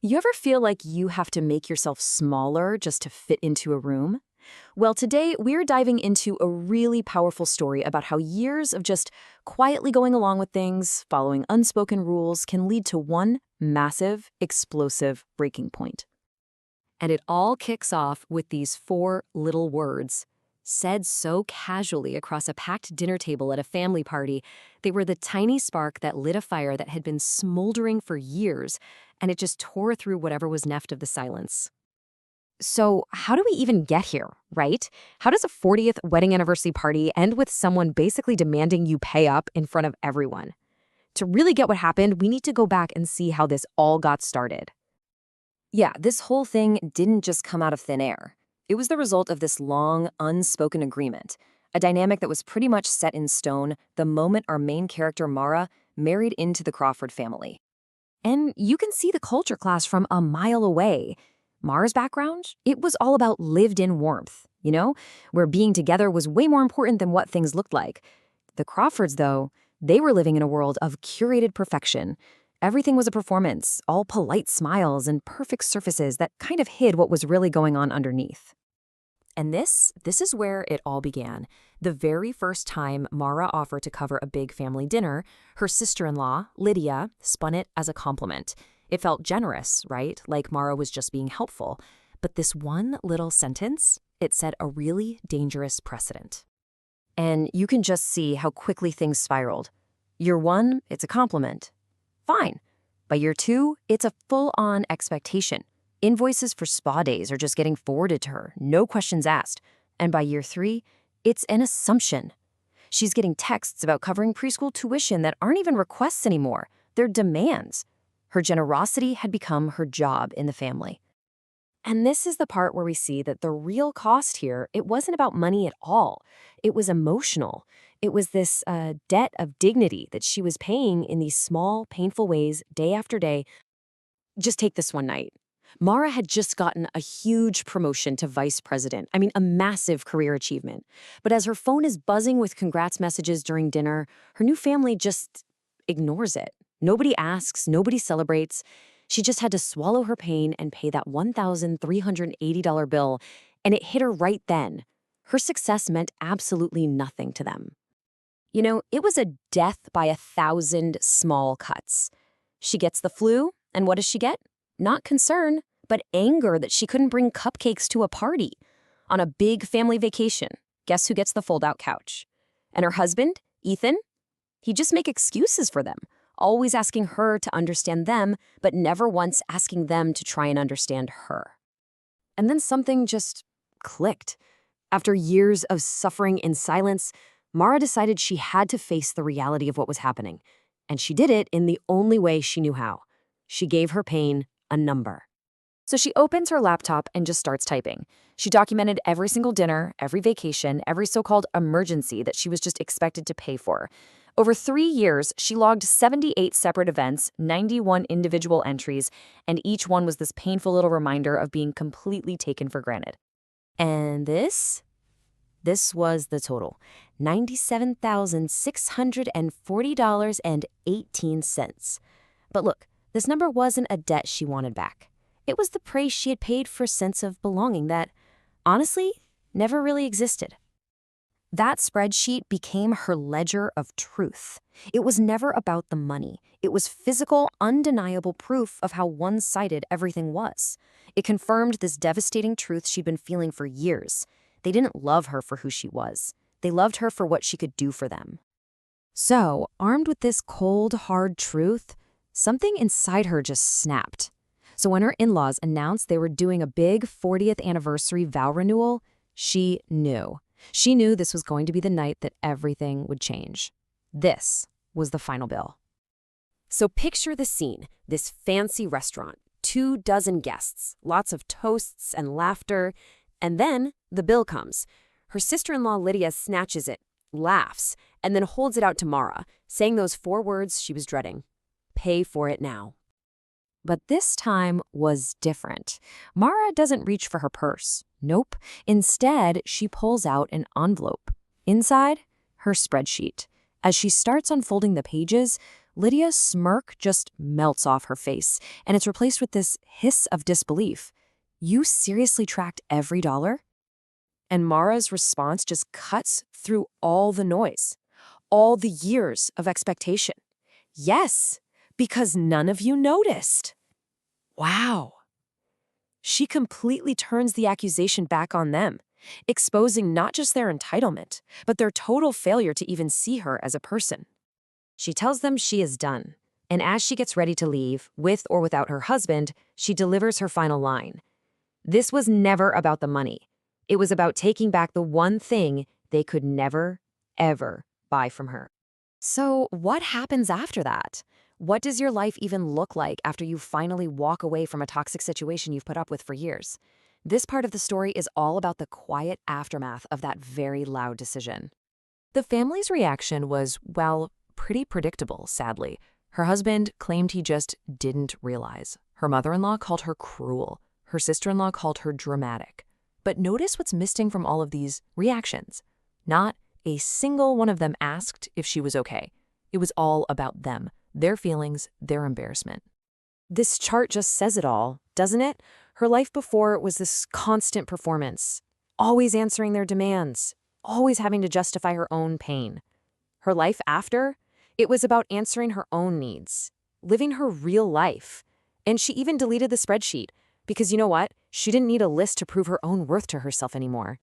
You ever feel like you have to make yourself smaller just to fit into a room? Well, today we're diving into a really powerful story about how years of just quietly going along with things, following unspoken rules, can lead to one massive, explosive breaking point. And it all kicks off with these four little words, said so casually across a packed dinner table at a family party. They were the tiny spark that lit a fire that had been smoldering for years, and it just tore through whatever was left of the silence. So, how do we even get here, right? How does a 40th wedding anniversary party end with someone basically demanding you pay up in front of everyone? To really get what happened, we need to go back and see how this all got started. Yeah, this whole thing didn't just come out of thin air. It was the result of this long, unspoken agreement, a dynamic that was pretty much set in stone the moment our main character, Mara, married into the Crawford family. And you can see the culture clash from a mile away. Mara's background, it was all about lived-in warmth, where being together was way more important than what things looked like. The Crawfords, though, they were living in a world of curated perfection. Everything was a performance, all polite smiles and perfect surfaces that kind of hid what was really going on underneath. And this is where it all began. The very first time Mara offered to cover a big family dinner, her sister-in-law, Lydia, spun it as a compliment. It felt generous, right? Like Mara was just being helpful. But this one little sentence, it set a really dangerous precedent. And you can just see how quickly things spiraled. Year one, it's a compliment. Fine. By year two, it's a full-on expectation. Invoices for spa days are just getting forwarded to her, no questions asked. And by year three, it's an assumption. She's getting texts about covering preschool tuition that aren't even requests anymore. They're demands. Her generosity had become her job in the family. And this is the part where we see that the real cost here, it wasn't about money at all. It was emotional. It was this debt of dignity that she was paying in these small, painful ways day after day. Just take this one night. Mara had just gotten a huge promotion to vice president. I mean, a massive career achievement. But as her phone is buzzing with congrats messages during dinner, her new family just ignores it. Nobody asks, nobody celebrates. She just had to swallow her pain and pay that $1,380 bill, and it hit her right then. Her success meant absolutely nothing to them. It was a death by 1,000 small cuts. She gets the flu, and what does she get? Not concern, but anger that she couldn't bring cupcakes to a party. On a big family vacation, guess who gets the fold-out couch? And her husband, Ethan? He'd just make excuses for them, always asking her to understand them, but never once asking them to try and understand her. And then something just clicked. After years of suffering in silence, Mara decided she had to face the reality of what was happening. And she did it in the only way she knew how. She gave her pain a number. So she opens her laptop and just starts typing. She documented every single dinner, every vacation, every so-called emergency that she was just expected to pay for. Over 3 years, she logged 78 separate events, 91 individual entries, and each one was this painful little reminder of being completely taken for granted. And this was the total, $97,640.18. But look, this number wasn't a debt she wanted back. It was the price she had paid for a sense of belonging that, honestly, never really existed. That spreadsheet became her ledger of truth. It was never about the money. It was physical, undeniable proof of how one-sided everything was. It confirmed this devastating truth she'd been feeling for years. They didn't love her for who she was. They loved her for what she could do for them. So, armed with this cold, hard truth, something inside her just snapped. So when her in-laws announced they were doing a big 40th anniversary vow renewal, she knew. She knew this was going to be the night that everything would change. This was the final bill. So picture the scene, this fancy restaurant, 24 guests, lots of toasts and laughter, and then the bill comes. Her sister-in-law Lydia snatches it, laughs, and then holds it out to Mara, saying those 4 words she was dreading. Pay for it now. But this time was different. Mara doesn't reach for her purse. Nope. Instead, she pulls out an envelope. Inside, her spreadsheet. As she starts unfolding the pages, Lydia's smirk just melts off her face, and it's replaced with this hiss of disbelief. You seriously tracked every dollar? And Mara's response just cuts through all the noise, all the years of expectation. Yes, because none of you noticed. Wow. She completely turns the accusation back on them, exposing not just their entitlement, but their total failure to even see her as a person. She tells them she is done, and as she gets ready to leave, with or without her husband, she delivers her final line. This was never about the money. It was about taking back the one thing they could never, ever buy from her. So, what happens after that? What does your life even look like after you finally walk away from a toxic situation you've put up with for years? This part of the story is all about the quiet aftermath of that very loud decision. The family's reaction was, well, pretty predictable, sadly. Her husband claimed he just didn't realize. Her mother-in-law called her cruel. Her sister-in-law called her dramatic. But notice what's missing from all of these reactions. Not a single one of them asked if she was okay. It was all about them, their feelings, their embarrassment. This chart just says it all, doesn't it? Her life before was this constant performance, always answering their demands, always having to justify her own pain. Her life after, it was about answering her own needs, living her real life. And she even deleted the spreadsheet because you know what? She didn't need a list to prove her own worth to herself anymore.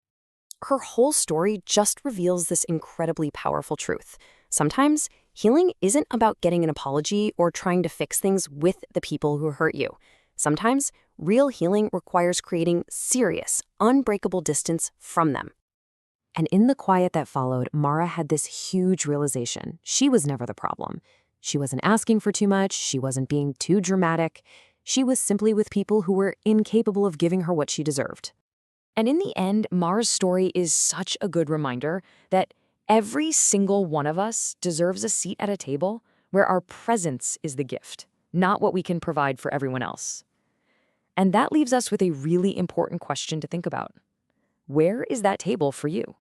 Her whole story just reveals this incredibly powerful truth. Sometimes healing isn't about getting an apology or trying to fix things with the people who hurt you. Sometimes real healing requires creating serious, unbreakable distance from them. And in the quiet that followed, Mara had this huge realization. She was never the problem. She wasn't asking for too much. She wasn't being too dramatic. She was simply with people who were incapable of giving her what she deserved. And in the end, Mara's story is such a good reminder that every single one of us deserves a seat at a table where our presence is the gift, not what we can provide for everyone else. And that leaves us with a really important question to think about. Where is that table for you?